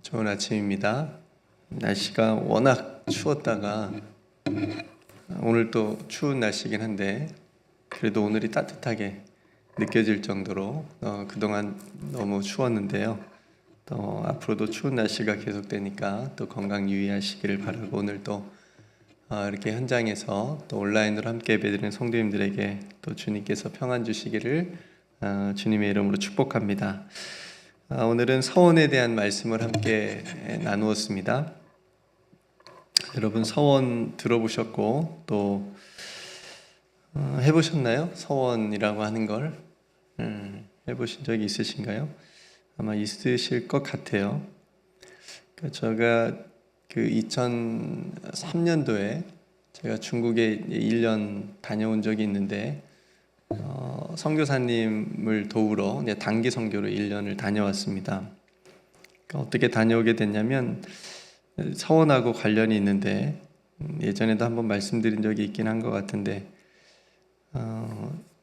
좋은 아침입니다. 날씨가 워낙 추웠다가 오늘 또 추운 날씨긴 한데 그래도 오늘이 따뜻하게 느껴질 정도로 그동안 너무 추웠는데요. 또 앞으로도 추운 날씨가 계속되니까 또 건강 유의하시기를 바라고 오늘 또 이렇게 현장에서 또 온라인으로 함께 예배드리는 성도님들에게 또 주님께서 평안 주시기를 주님의 이름으로 축복합니다. 오늘은 서원에 대한 말씀을 함께 나누었습니다. 여러분 서원 들어보셨고 또 해보셨나요? 서원이라고 하는 걸 해보신 적이 있으신가요? 아마 있으실 것 같아요. 제가 그 2003년도에 제가 중국에 1년 다녀온 적이 있는데 선교사님을 도우러 이제 단기 선교로 1년을 다녀왔습니다. 어떻게 다녀오게 됐냐면 서원하고 관련이 있는데 예전에도 한번 말씀드린 적이 있긴 한 것 같은데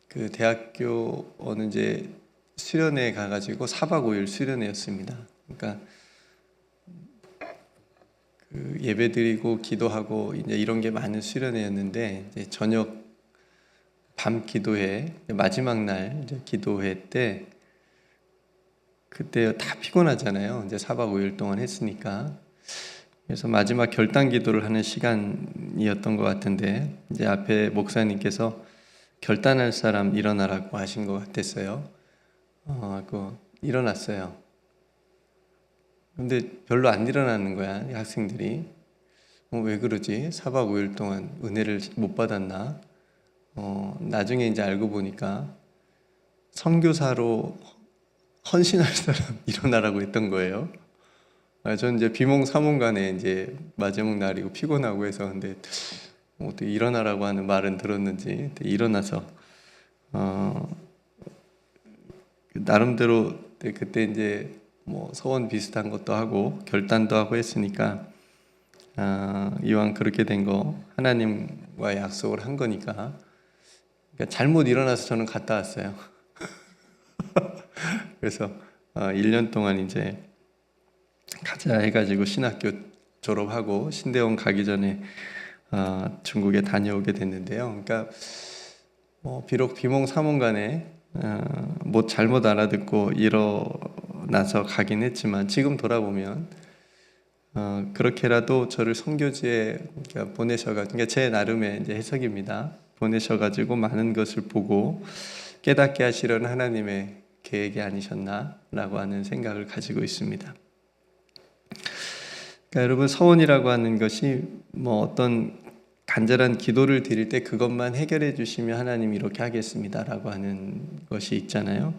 그 대학교 어느 이제 수련회 가가지고 4박 5일 수련회였습니다. 그러니까 그 예배드리고 기도하고 이제 이런 게 많은 수련회였는데 이제 저녁 밤 기도회 마지막 날 이제 기도회 때 그때 다 피곤하잖아요. 이제 4박 5일 동안 했으니까. 그래서 마지막 결단 기도를 하는 시간이었던 것 같은데 이제 앞에 목사님께서 결단할 사람 일어나라고 하신 것 같았어요. 일어났어요. 근데 별로 안 일어나는 거야, 이 학생들이. 왜 그러지? 4박 5일 동안 은혜를 못 받았나? 나중에 이제 알고 보니까 선교사로 헌신할 사람 일어나라고 했던 거예요. 저는 이제 비몽사몽간에 이제 마지막 날이고 피곤하고 해서 근데 어떻게 일어나라고 하는 말은 들었는지 일어나서 나름대로 그때 이제 뭐 서원 비슷한 것도 하고 결단도 하고 했으니까 이왕 그렇게 된 거 하나님과 약속을 한 거니까 그러니까 잘못 일어나서 저는 갔다 왔어요. 그래서 1년 동안 이제 가자 해가지고 신학교 졸업하고 신대원 가기 전에 중국에 다녀오게 됐는데요. 그러니까 비록 비몽사몽간에 뭐 잘못 알아듣고 일어나서 가긴 했지만 지금 돌아보면 그렇게라도 저를 선교지에 보내셔가지고 그러니까 제 나름의 이제 해석입니다. 보내셔가지고 많은 것을 보고 깨닫게 하시려는 하나님의 계획이 아니셨나라고 하는 생각을 가지고 있습니다. 그러니까 여러분 서원이라고 하는 것이 뭐 어떤 간절한 기도를 드릴 때 그것만 해결해 주시면 하나님 이렇게 하겠습니다라고 하는 것이 있잖아요.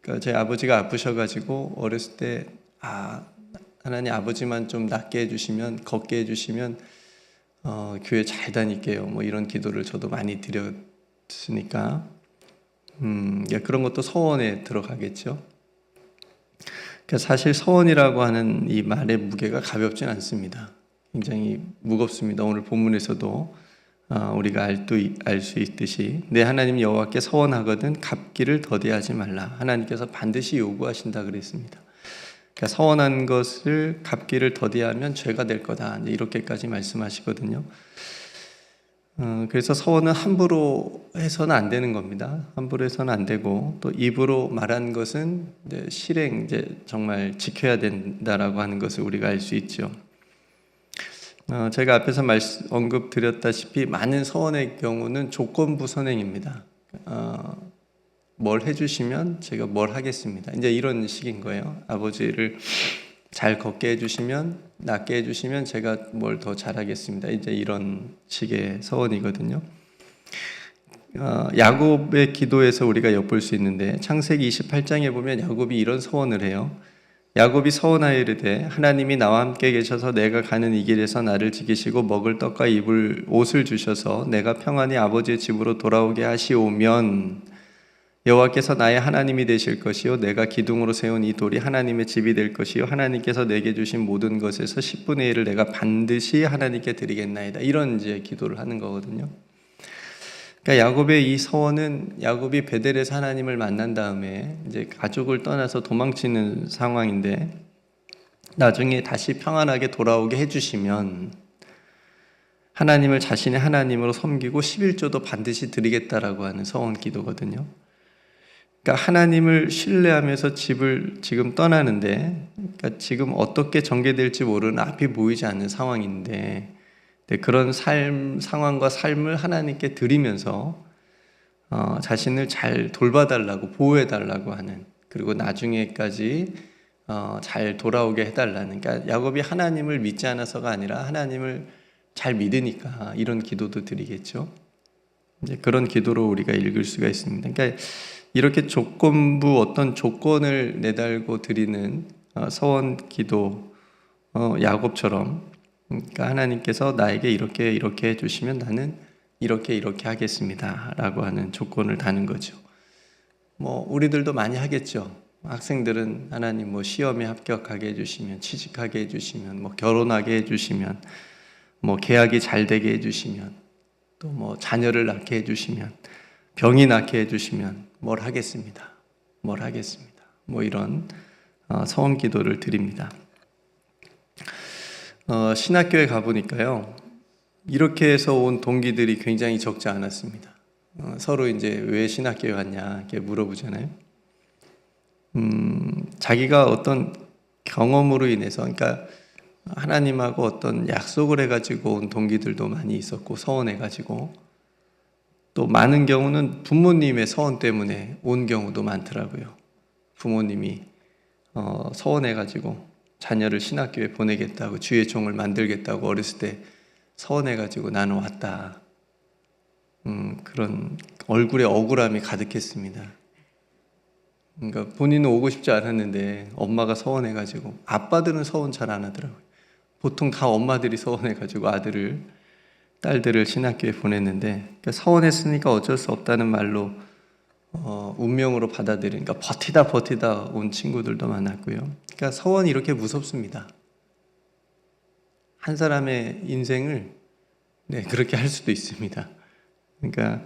그러니까 제 아버지가 아프셔가지고 어렸을 때 하나님 아버지만 좀 낫게 해주시면 걷게 해주시면 교회 잘 다닐게요. 뭐 이런 기도를 저도 많이 드렸으니까 그런 것도 서원에 들어가겠죠. 그러니까 사실 서원이라고 하는 이 말의 무게가 가볍진 않습니다. 굉장히 무겁습니다. 오늘 본문에서도 우리가 알 수 있듯이 내 하나님 여호와께 서원하거든 갚기를 더디하지 말라. 하나님께서 반드시 요구하신다 그랬습니다. 그러니까 서원한 것을 갚기를 더디하면 죄가 될 거다. 이렇게까지 말씀하시거든요. 그래서 서원은 함부로 해서는 안 되는 겁니다. 함부로 해서는 안 되고 또 입으로 말한 것은 이제 실행 이제 정말 지켜야 된다라고 하는 것을 우리가 알 수 있죠. 제가 앞에서 언급드렸다시피 많은 서원의 경우는 조건부 선행입니다. 뭘 해주시면 제가 뭘 하겠습니다. 이제 이런 식인 거예요. 아버지를 잘 걷게 해주시면 낫게 해주시면 제가 뭘 더 잘하겠습니다. 이제 이런 식의 서원이거든요. 야곱의 기도에서 우리가 엿볼 수 있는데 창세기 28장에 보면 야곱이 이런 서원을 해요. 야곱이 서원하여 이르되 하나님이 나와 함께 계셔서 내가 가는 이 길에서 나를 지키시고 먹을 떡과 입을 옷을 주셔서 내가 평안히 아버지의 집으로 돌아오게 하시오면 여호와께서 나의 하나님이 되실 것이요 내가 기둥으로 세운 이 돌이 하나님의 집이 될 것이요 하나님께서 내게 주신 모든 것에서 10분의 1을 내가 반드시 하나님께 드리겠나이다. 이런 이제 기도를 하는 거거든요. 그러니까 야곱의 이 서원은 야곱이 베델에서 하나님을 만난 다음에 이제 가족을 떠나서 도망치는 상황인데 나중에 다시 평안하게 돌아오게 해주시면 하나님을 자신의 하나님으로 섬기고 11조도 반드시 드리겠다라고 하는 서원 기도거든요. 그러니까 하나님을 신뢰하면서 집을 지금 떠나는데, 그러니까 지금 어떻게 전개될지 모르는 앞이 보이지 않는 상황인데, 그런 상황과 삶을 하나님께 드리면서 자신을 잘 돌봐달라고 보호해달라고 하는, 그리고 나중에까지 잘 돌아오게 해달라는, 그러니까 야곱이 하나님을 믿지 않아서가 아니라 하나님을 잘 믿으니까 이런 기도도 드리겠죠. 이제 그런 기도로 우리가 읽을 수가 있습니다. 그러니까 이렇게 어떤 조건을 내달고 드리는 서원 기도, 야곱처럼, 그러니까 하나님께서 나에게 이렇게 해주시면 나는 이렇게 하겠습니다 라고 하는 조건을 다는 거죠. 우리들도 많이 하겠죠. 학생들은 하나님 시험에 합격하게 해주시면, 취직하게 해주시면, 결혼하게 해주시면, 계약이 잘 되게 해주시면, 또 자녀를 낳게 해주시면, 병이 낫게 해주시면 뭘 하겠습니다. 이런 서원 기도를 드립니다. 신학교에 가보니까요, 이렇게 해서 온 동기들이 굉장히 적지 않았습니다. 서로 이제 왜 신학교에 왔냐 이렇게 물어보잖아요. 자기가 어떤 경험으로 인해서, 그러니까 하나님하고 어떤 약속을 해가지고 온 동기들도 많이 있었고, 서원해가지고, 또 많은 경우는 부모님의 서원 때문에 온 경우도 많더라고요. 부모님이 서원해가지고 자녀를 신학교에 보내겠다고, 주의 종을 만들겠다고 어렸을 때 서원해가지고 나는 왔다. 그런 얼굴에 억울함이 가득했습니다. 그러니까 본인은 오고 싶지 않았는데 엄마가 서원해가지고, 아빠들은 서원 잘 안 하더라고요. 보통 다 엄마들이 서원해가지고 딸들을 신학교에 보냈는데, 그러니까 서원했으니까 어쩔 수 없다는 말로 운명으로 받아들이니까 버티다 온 친구들도 많았고요. 그러니까 서원이 이렇게 무섭습니다. 한 사람의 인생을 그렇게 할 수도 있습니다. 그러니까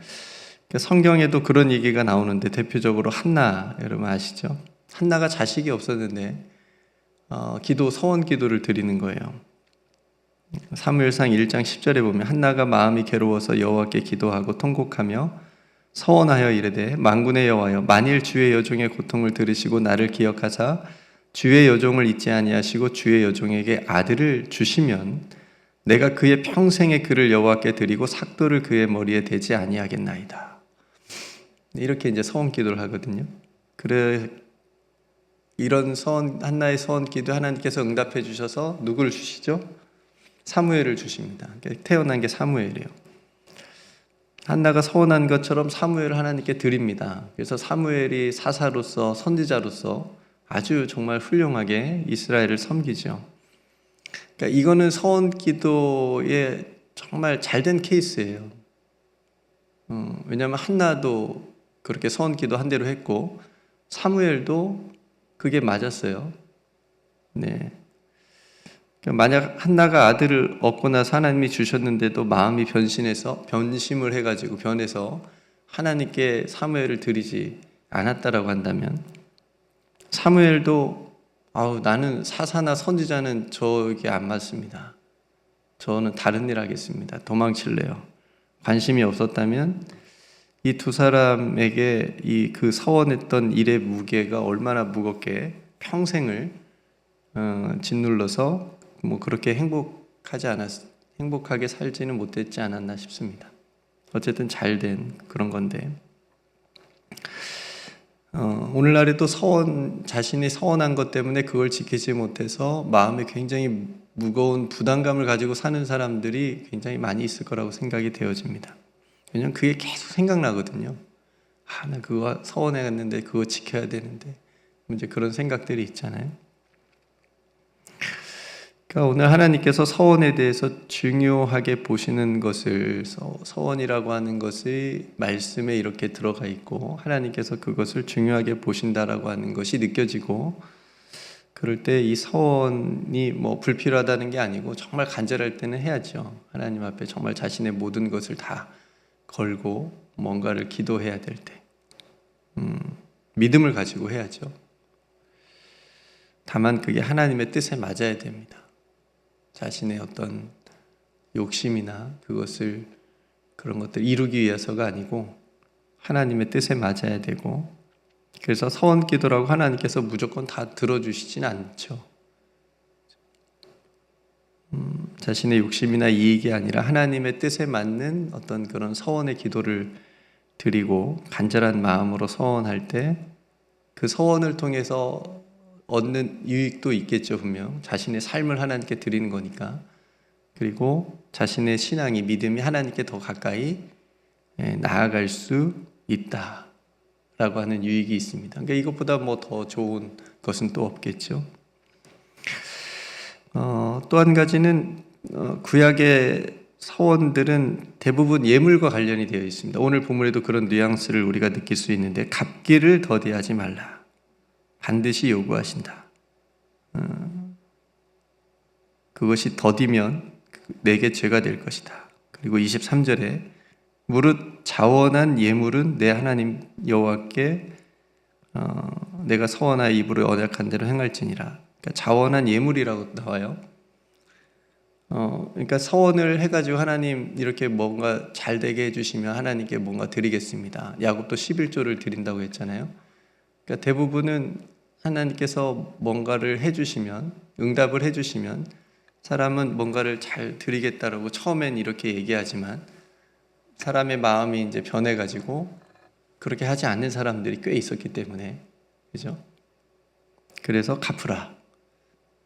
성경에도 그런 얘기가 나오는데, 대표적으로 한나, 여러분 아시죠? 한나가 자식이 없었는데 서원 기도를 드리는 거예요. 사무엘상 1장 10절에 보면 한나가 마음이 괴로워서 여호와께 기도하고 통곡하며 서원하여 이르되, 만군의 여호와여, 만일 주의 여종의 고통을 들으시고 나를 기억하사 주의 여종을 잊지 아니하시고 주의 여종에게 아들을 주시면 내가 그의 평생의 그를 여호와께 드리고 삭도를 그의 머리에 대지 아니하겠나이다. 이렇게 이제 서원 기도를 하거든요. 이런 한나의 서원 기도 하나님께서 응답해 주셔서 누구를 주시죠? 사무엘을 주십니다. 태어난 게 사무엘이에요. 한나가 서원한 것처럼 사무엘을 하나님께 드립니다. 그래서 사무엘이 사사로서, 선지자로서 아주 정말 훌륭하게 이스라엘을 섬기죠. 그러니까 이거는 서원 기도에 정말 잘된 케이스예요. 왜냐하면 한나도 그렇게 서원 기도 한 대로 했고, 사무엘도 그게 맞았어요. 네. 만약 한나가 아들을 얻고 나서 하나님이 주셨는데도 마음이 변심을 해가지고 변해서 하나님께 사무엘을 드리지 않았다라고 한다면, 사무엘도 나는 사사나 선지자는 저에게 안 맞습니다. 저는 다른 일 하겠습니다. 도망칠래요. 관심이 없었다면 이 두 사람에게 그 서원했던 일의 무게가 얼마나 무겁게 평생을 짓눌러서 그렇게 행복하게 살지는 못했지 않았나 싶습니다. 어쨌든 잘된 그런 건데, 오늘날에도 자신이 서원한 것 때문에 그걸 지키지 못해서 마음에 굉장히 무거운 부담감을 가지고 사는 사람들이 굉장히 많이 있을 거라고 생각이 되어집니다. 왜냐면 그게 계속 생각나거든요. 나 그거 서원했는데 그거 지켜야 되는데, 이제 그런 생각들이 있잖아요. 그러니까 오늘 하나님께서 서원에 대해서 중요하게 보시는 것을, 서원이라고 하는 것이 말씀에 이렇게 들어가 있고 하나님께서 그것을 중요하게 보신다라고 하는 것이 느껴지고, 그럴 때 이 서원이 불필요하다는 게 아니고 정말 간절할 때는 해야죠. 하나님 앞에 정말 자신의 모든 것을 다 걸고 뭔가를 기도해야 될 때 믿음을 가지고 해야죠. 다만 그게 하나님의 뜻에 맞아야 됩니다. 자신의 어떤 욕심이나 그런 것들 이루기 위해서가 아니고 하나님의 뜻에 맞아야 되고, 그래서 서원 기도라고 하나님께서 무조건 다 들어주시진 않죠. 자신의 욕심이나 이익이 아니라 하나님의 뜻에 맞는 어떤 그런 서원의 기도를 드리고 간절한 마음으로 서원할 때 그 서원을 통해서 얻는 유익도 있겠죠. 분명 자신의 삶을 하나님께 드리는 거니까. 그리고 자신의 신앙이, 믿음이 하나님께 더 가까이 나아갈 수 있다라고 하는 유익이 있습니다. 그러니까 이것보다 뭐 더 좋은 것은 또 없겠죠. 또 한 가지는 구약의 서원들은 대부분 예물과 관련이 되어 있습니다. 오늘 본문에도 그런 뉘앙스를 우리가 느낄 수 있는데, 갚기를 더디하지 말라. 반드시 요구하신다. 그것이 더디면 내게 죄가 될 것이다. 그리고 23절에 무릇 자원한 예물은 내 하나님 여호와께 내가 서원하여 입으로 언약한 대로 행할지니라. 그러니까 자원한 예물이라고 나와요. 그러니까 서원을 해가지고 하나님 이렇게 뭔가 잘 되게 해주시면 하나님께 뭔가 드리겠습니다. 야곱도 11조를 드린다고 했잖아요. 그러니까 대부분은 하나님께서 뭔가를 해주시면, 응답을 해주시면 사람은 뭔가를 잘 드리겠다라고 처음엔 이렇게 얘기하지만 사람의 마음이 이제 변해가지고 그렇게 하지 않는 사람들이 꽤 있었기 때문에, 그죠? 그래서 갚으라.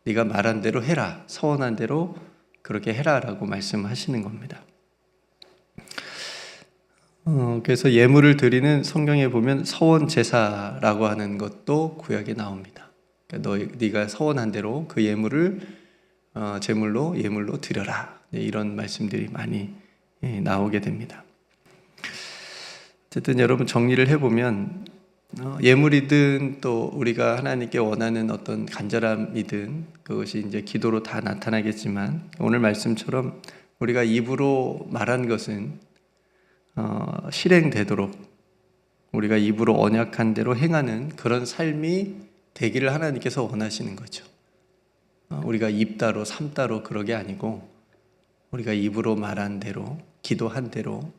네가 말한 대로 해라. 서원한 대로 그렇게 해라라고 말씀하시는 겁니다. 그래서 예물을 드리는 성경에 보면 서원 제사라고 하는 것도 구약에 나옵니다. 그러니까 네가 서원한 대로 그 예물을 예물로 드려라. 이런 말씀들이 많이 나오게 됩니다. 어쨌든 여러분 정리를 해보면 예물이든 또 우리가 하나님께 원하는 어떤 간절함이든 그것이 이제 기도로 다 나타나겠지만, 오늘 말씀처럼 우리가 입으로 말한 것은 실행되도록 우리가 입으로 언약한 대로 행하는 그런 삶이 되기를 하나님께서 원하시는 거죠. 우리가 입 따로 삶 따로 그러게 아니고 우리가 입으로 말한 대로 기도한 대로.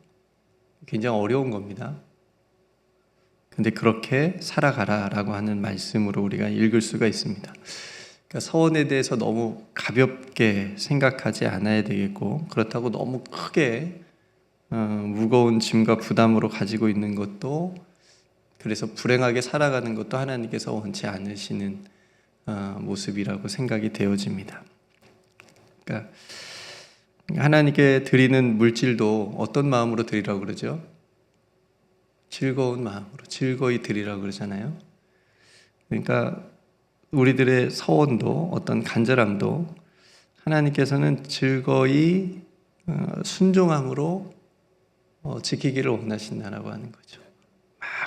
굉장히 어려운 겁니다. 근데 그렇게 살아가라라고 하는 말씀으로 우리가 읽을 수가 있습니다. 그러니까 서원에 대해서 너무 가볍게 생각하지 않아야 되겠고, 그렇다고 너무 크게 무거운 짐과 부담으로 가지고 있는 것도, 그래서 불행하게 살아가는 것도 하나님께서 원치 않으시는 모습이라고 생각이 되어집니다. 그러니까 하나님께 드리는 물질도 어떤 마음으로 드리라고 그러죠? 즐거운 마음으로, 즐거이 드리라고 그러잖아요. 그러니까 우리들의 서원도, 어떤 간절함도 하나님께서는 즐거이 순종함으로 지키기를 원하신다라고 하는 거죠.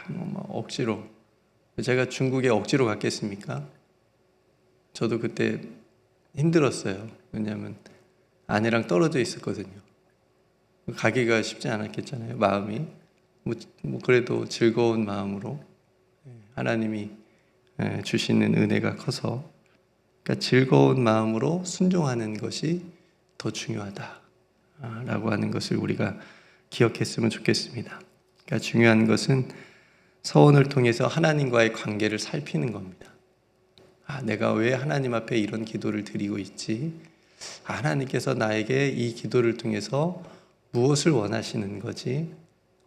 막 억지로. 제가 중국에 억지로 갔겠습니까? 저도 그때 힘들었어요. 왜냐하면 아내랑 떨어져 있었거든요. 가기가 쉽지 않았겠잖아요. 마음이. 그래도 즐거운 마음으로 하나님이 주시는 은혜가 커서, 그러니까 즐거운 마음으로 순종하는 것이 더 중요하다라고 하는 것을 우리가 기억했으면 좋겠습니다. 그러니까 중요한 것은 서원을 통해서 하나님과의 관계를 살피는 겁니다. 내가 왜 하나님 앞에 이런 기도를 드리고 있지? 하나님께서 나에게 이 기도를 통해서 무엇을 원하시는 거지?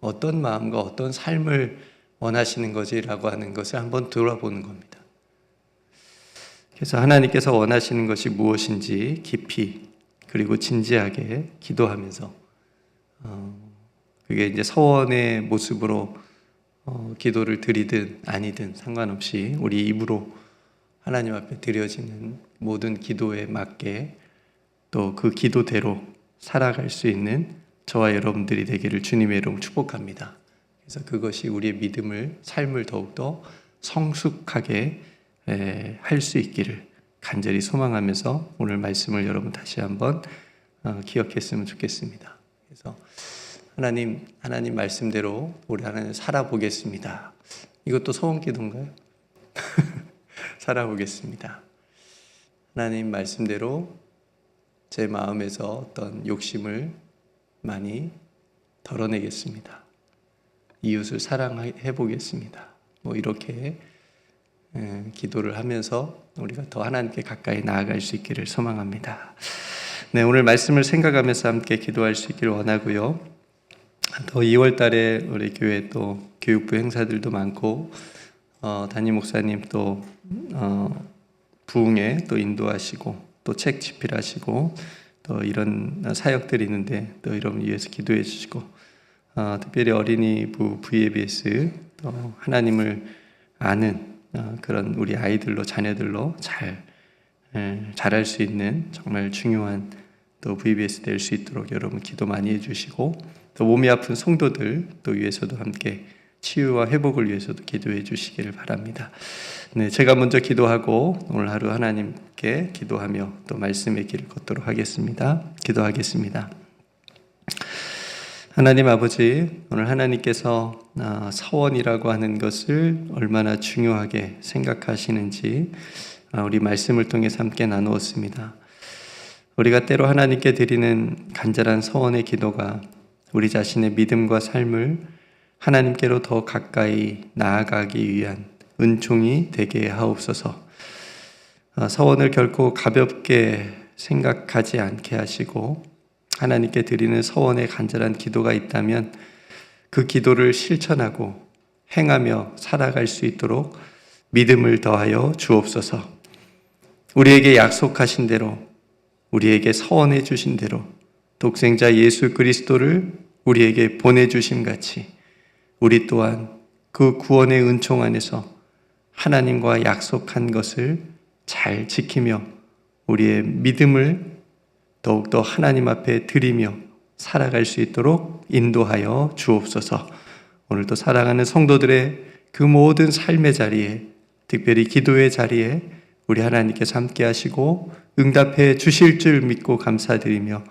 어떤 마음과 어떤 삶을 원하시는 거지라고 하는 것을 한번 돌아보는 겁니다. 그래서 하나님께서 원하시는 것이 무엇인지 깊이 그리고 진지하게 기도하면서, 그게 이제 서원의 모습으로 기도를 드리든 아니든 상관없이 우리 입으로 하나님 앞에 드려지는 모든 기도에 맞게 또 그 기도대로 살아갈 수 있는 저와 여러분들이 되기를 주님의 이름으로 축복합니다. 그래서 그것이 우리의 믿음을, 삶을 더욱더 성숙하게 할 수 있기를 간절히 소망하면서 오늘 말씀을 여러분 다시 한번 기억했으면 좋겠습니다. 그래서 하나님 말씀대로 우리 하나님 살아보겠습니다. 이것도 소원 기도인가요? 살아보겠습니다. 하나님 말씀대로 제 마음에서 어떤 욕심을 많이 덜어내겠습니다. 이웃을 사랑해 보겠습니다. 뭐 이렇게 기도를 하면서 우리가 더 하나님께 가까이 나아갈 수 있기를 소망합니다. 네, 오늘 말씀을 생각하면서 함께 기도할 수 있기를 원하고요. 또 2월 달에 우리 교회 또 교육부 행사들도 많고 담임 목사님 또 부흥회 또 인도하시고 또 책 집필하시고 또 이런 사역들이 있는데 또 이런 위해서 기도해 주시고 특별히 어린이부 VABS 또 하나님을 아는 그런 우리 아이들로 자녀들로 잘할 수 있는 정말 중요한 또 VBS 될 수 있도록 여러분 기도 많이 해주시고 또 몸이 아픈 성도들 또 위해서도 함께 치유와 회복을 위해서도 기도해 주시기를 바랍니다. 네, 제가 먼저 기도하고 오늘 하루 하나님께 기도하며 또 말씀의 길을 걷도록 하겠습니다. 기도하겠습니다. 하나님 아버지, 오늘 하나님께서 서원이라고 하는 것을 얼마나 중요하게 생각하시는지 우리 말씀을 통해서 함께 나누었습니다. 우리가 때로 하나님께 드리는 간절한 서원의 기도가 우리 자신의 믿음과 삶을 하나님께로 더 가까이 나아가기 위한 은총이 되게 하옵소서. 서원을 결코 가볍게 생각하지 않게 하시고 하나님께 드리는 서원의 간절한 기도가 있다면 그 기도를 실천하고 행하며 살아갈 수 있도록 믿음을 더하여 주옵소서. 우리에게 약속하신 대로, 우리에게 서원해 주신 대로 독생자 예수 그리스도를 우리에게 보내주심 같이 우리 또한 그 구원의 은총 안에서 하나님과 약속한 것을 잘 지키며 우리의 믿음을 더욱더 하나님 앞에 드리며 살아갈 수 있도록 인도하여 주옵소서. 오늘도 사랑하는 성도들의 그 모든 삶의 자리에, 특별히 기도의 자리에 우리 하나님께서 함께 하시고 응답해 주실 줄 믿고 감사드리며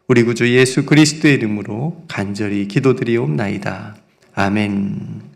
우리 구주 예수 그리스도의 이름으로 간절히 기도드리옵나이다. 아멘.